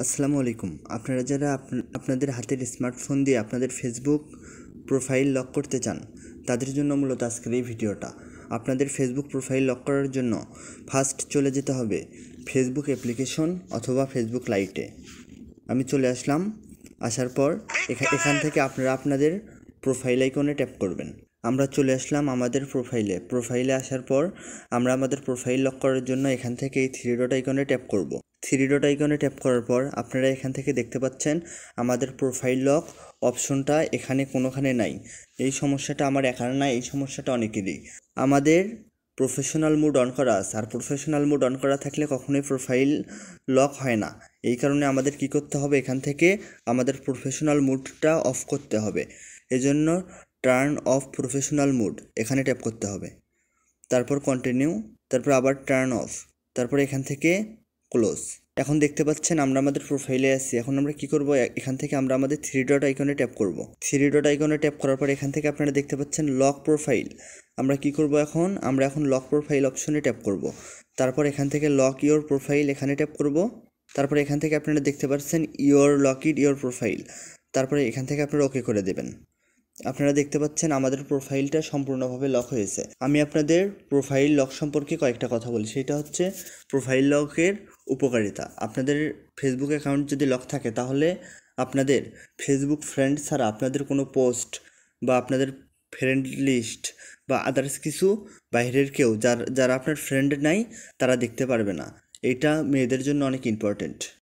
আসসালামু আলাইকুম। আপনারা যারা আপনাদের হাতের স্মার্টফোন দিয়ে আপনাদের ফেসবুক প্রোফাইল লক করতে চান, তাদের জন্য মূলত আজকের এই ভিডিওটা। আপনাদের ফেসবুক প্রোফাইল লক করার জন্য ফার্স্ট চলে যেতে হবে ফেসবুক অ্যাপ্লিকেশন অথবা ফেসবুক লাইটে। আমি চলে আসলাম। আসার পর এখান থেকে আপনারা আপনাদের প্রোফাইল আইকনে ট্যাপ করবেন। আমরা চলে আসলাম আমাদের প্রোফাইলে আসার পর আমরা আমাদের প্রোফাইল লক করার জন্য এখান থেকে এই থ্রি ডট আইকনে ট্যাপ করব। থ্রি ডট আইকনে ট্যাপ করার পর আপনারা এখান থেকে দেখতে পাচ্ছেন আমাদের প্রোফাইল লক অপশনটা এখানে কোনোখানে নাই। এই সমস্যাটা আমার একার না, এই সমস্যাটা অনেকেরই। আমাদের প্রফেশনাল মুড অন করা আছে, আর প্রফেশনাল মুড অন করা থাকলে কখনোই প্রোফাইল লক হয় না। এই কারণে আমাদের কি করতে হবে, এখান থেকে আমাদের প্রফেশনাল মুডটা অফ করতে হবে। এজন্য টার্ন অফ প্রফেশনাল মুড এখানে ট্যাপ করতে হবে, তারপর কন্টিনিউ, তারপর আবার টার্ন অফ, তারপর এখান থেকে ক্লোজ। এখন দেখতে পাচ্ছেন আমরা আমাদের প্রোফাইলে আছি। এখন আমরা কি করব, এখান থেকে আমরা আমাদের থ্রি ডট আইকনে ট্যাপ করব। থ্রি ডট আইকনে ট্যাপ করার পর এখান থেকে আপনারা দেখতে পাচ্ছেন লক প্রোফাইল। আমরা কি করব, আমরা এখন লক প্রোফাইল অপশনে ট্যাপ করব। তারপর এখান থেকে লক ইওর প্রোফাইল এখানে ট্যাপ করব। তারপর এখান থেকে আপনারা দেখতে পাচ্ছেন ইওর লকিড ইওর প্রোফাইল। তারপরে এখান থেকে আপনারা ওকে করে দেবেন। আপনারা দেখতে পাচ্ছেন আমাদের প্রোফাইলটা সম্পূর্ণভাবে লক হয়েছে। আমি আপনাদের প্রোফাইল লক সম্পর্কে কয়েকটা কথা বলি। সেটা হচ্ছে প্রোফাইল লকের উপকারিতা। আপনাদের ফেসবুক অ্যাকাউন্ট যদি লক থাকে তাহলে আপনাদের ফেসবুক ফ্রেন্ড ছাড়া আপনাদের কোনো পোস্ট বা আপনাদের ফ্রেন্ড লিস্ট বা আদার্স কিছু বাইরের কেউ যারা আপনার ফ্রেন্ড নাই তারা দেখতে পারবে না। এটা মেয়েদের জন্য অনেক ইম্পর্টেন্ট।